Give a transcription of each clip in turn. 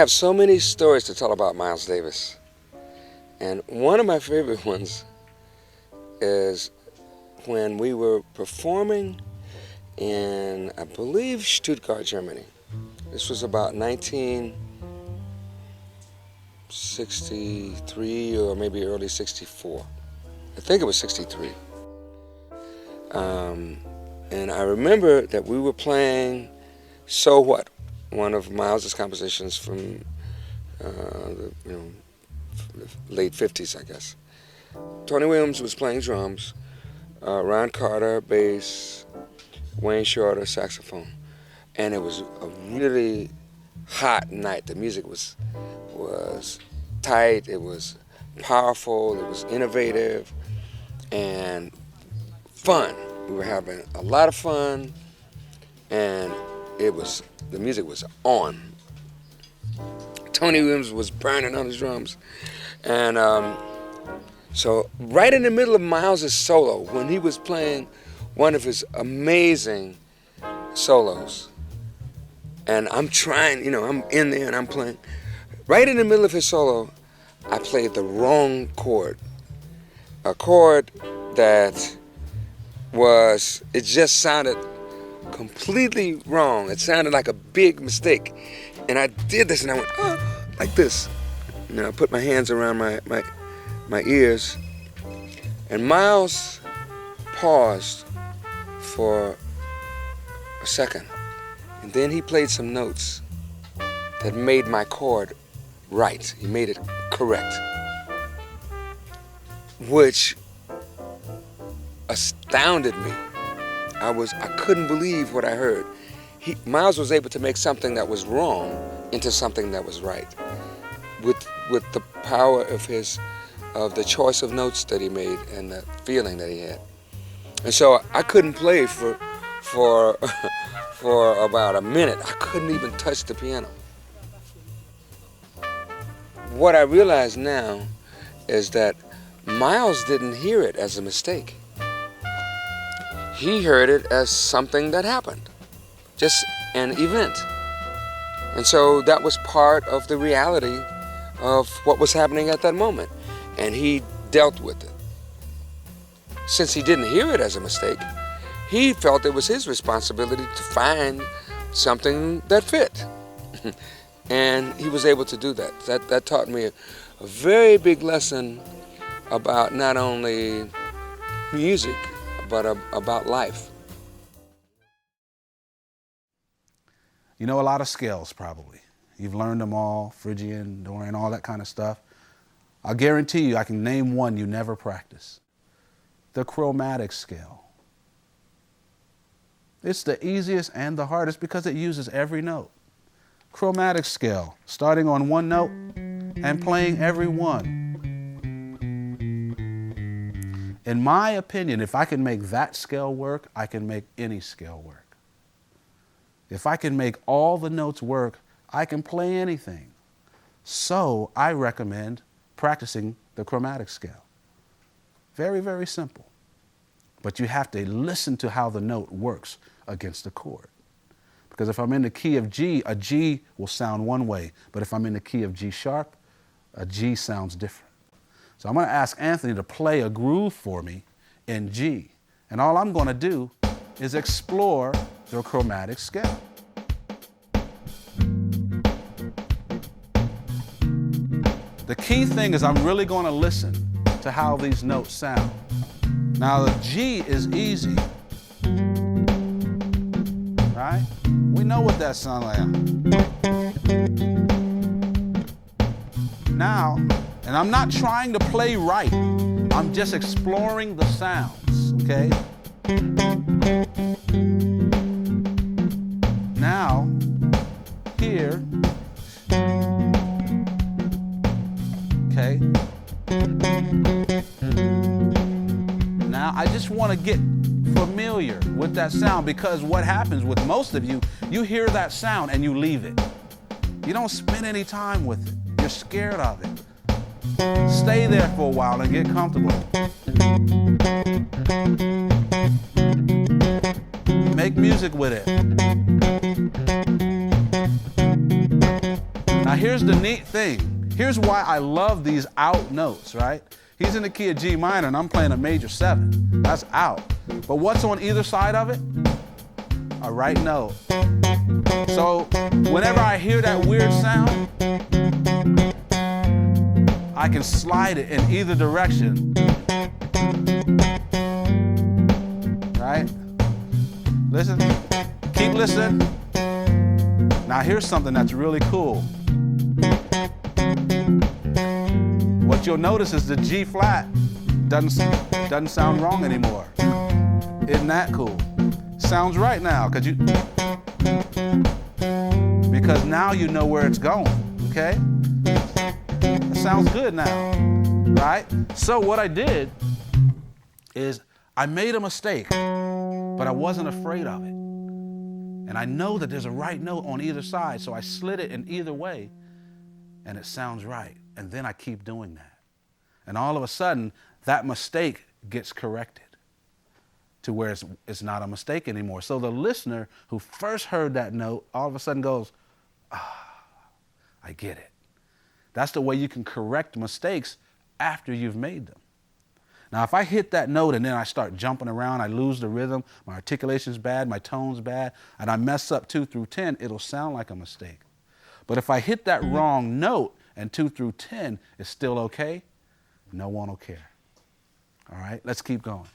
have so many stories to tell about Miles Davis. And one of my favorite ones is when we were performing in, I believe, Stuttgart, Germany. This was about 1963 or maybe early 64. I think it was 63. And I remember that we were playing So What, one of Miles's compositions from the late 50s, I guess. Tony Williams was playing drums, Ron Carter bass, Wayne Shorter saxophone, and it was a really hot night. The music was tight, it was powerful, it was innovative, and fun. We were having a lot of fun, and the music was on. Tony Williams was burning on his drums, and so right in the middle of Miles's solo, when he was playing one of his amazing solos, and I'm trying, I'm in there and I'm playing. Right in the middle of his solo, I played the wrong chord. A chord that it just sounded completely wrong. It sounded like a big mistake. And I did this and I went, like this. I put my hands around my ears. And Miles paused for a second. And then he played some notes that made my chord right. He made it correct. Which astounded me. I couldn't believe what I heard. Miles was able to make something that was wrong into something that was right, with the power of the choice of notes that he made and the feeling that he had. And so I couldn't play for about a minute. I couldn't even touch the piano. What I realize now is that Miles didn't hear it as a mistake. He heard it as something that happened, just an event. And so that was part of the reality of what was happening at that moment, and he dealt with it. Since he didn't hear it as a mistake, he felt it was his responsibility to find something that fit. And he was able to do that. That taught me a very big lesson about not only music, but about life. You know a lot of scales, probably. You've learned them all, Phrygian, Dorian, all that kind of stuff. I'll guarantee you I can name one you never practice. The chromatic scale. It's the easiest and the hardest because it uses every note. Chromatic scale, starting on one note and playing every one. In my opinion, if I can make that scale work, I can make any scale work. If I can make all the notes work, I can play anything. So I recommend practicing the chromatic scale. Very, very simple. But you have to listen to how the note works against the chord. Because if I'm in the key of G, a G will sound one way. But if I'm in the key of G sharp, a G sounds different. So I'm going to ask Anthony to play a groove for me in G. And all I'm going to do is explore the chromatic scale. The key thing is I'm really going to listen to how these notes sound. Now the G is easy, right? We know what that sounds like. Now, and I'm not trying to play right. I'm just exploring the sounds, okay? Now, here, okay? Now, I just want to get familiar with that sound because what happens with most of you, you hear that sound and you leave it. You don't spend any time with it. You're scared of it. Stay there for a while and get comfortable. Make music with it. Now here's the neat thing. Here's why I love these out notes, right? He's in the key of G minor and I'm playing a major 7. That's out. But what's on either side of it? A right note. So whenever I hear that weird sound, I can slide it in either direction. Right? Listen. Keep listening. Now here's something that's really cool. What you'll notice is the G flat doesn't sound wrong anymore. Isn't that cool? Sounds right now, because now you know where it's going, okay? It sounds good now, right? So what I did is I made a mistake, but I wasn't afraid of it. And I know that there's a right note on either side, so I slid it in either way, and it sounds right. And then I keep doing that. And all of a sudden, that mistake gets corrected to where it's not a mistake anymore. So the listener who first heard that note all of a sudden goes, I get it. That's the way you can correct mistakes after you've made them. Now, if I hit that note and then I start jumping around, I lose the rhythm, my articulation's bad, my tone's bad, and I mess up 2 through 10, it'll sound like a mistake. But if I hit that wrong note and 2 through 10 is still okay, no one will care. All right, let's keep going.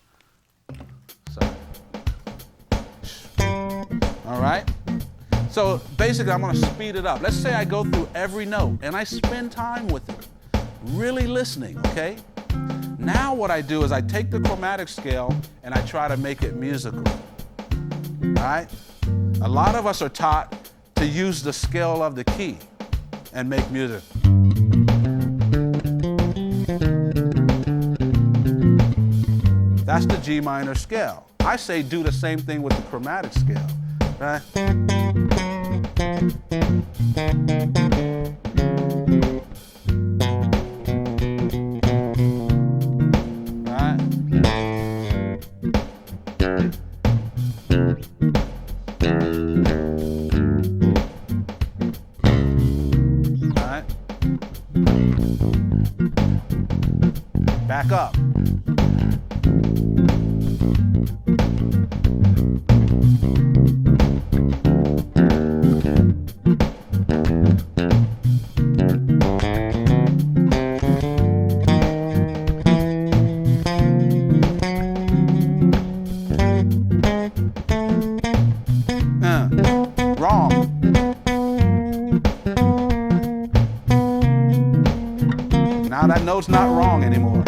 So, all right. So basically, I'm going to speed it up. Let's say I go through every note and I spend time with it, really listening, okay? Now what I do is I take the chromatic scale and I try to make it musical, all right? A lot of us are taught to use the scale of the key and make music. That's the G minor scale. I say do the same thing with the chromatic scale, right? Back up. Wrong. Now that note's not wrong anymore.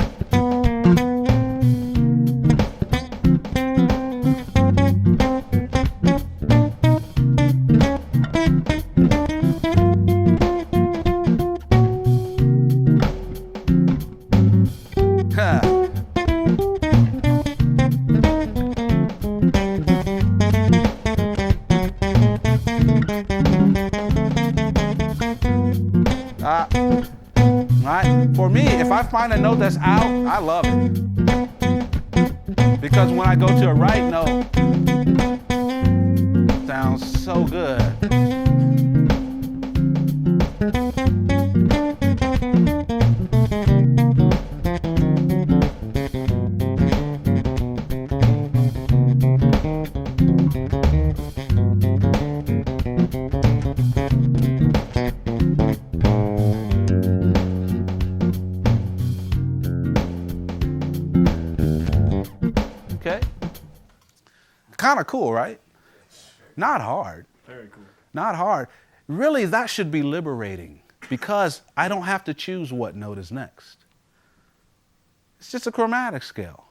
Right? For me, if I find a note that's out, I love it. Because when I go to a right note, it sounds so good. Okay? Kind of cool, right? Not hard. Very cool. Not hard. Really, that should be liberating because I don't have to choose what note is next. It's just a chromatic scale.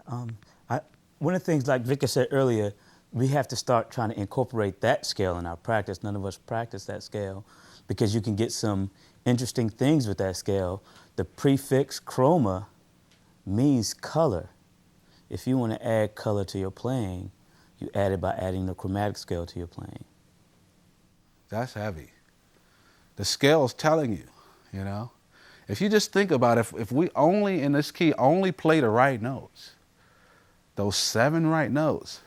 One of the things, like Victor said earlier, we have to start trying to incorporate that scale in our practice. None of us practice that scale because you can get some interesting things with that scale. The prefix chroma means color. If you want to add color to your playing, you add it by adding the chromatic scale to your playing. That's heavy. The scale's telling you, you know. If you just think about it, if we only, in this key, only play the right notes, those 7 right notes,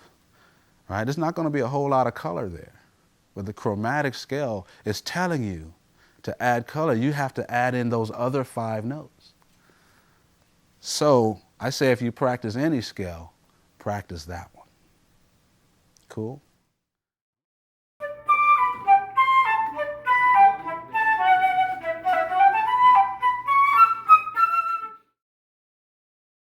right, there's not going to be a whole lot of color there. But the chromatic scale is telling you To add color, you have to add in those other 5 notes. So I say if you practice any scale, practice that one. Cool?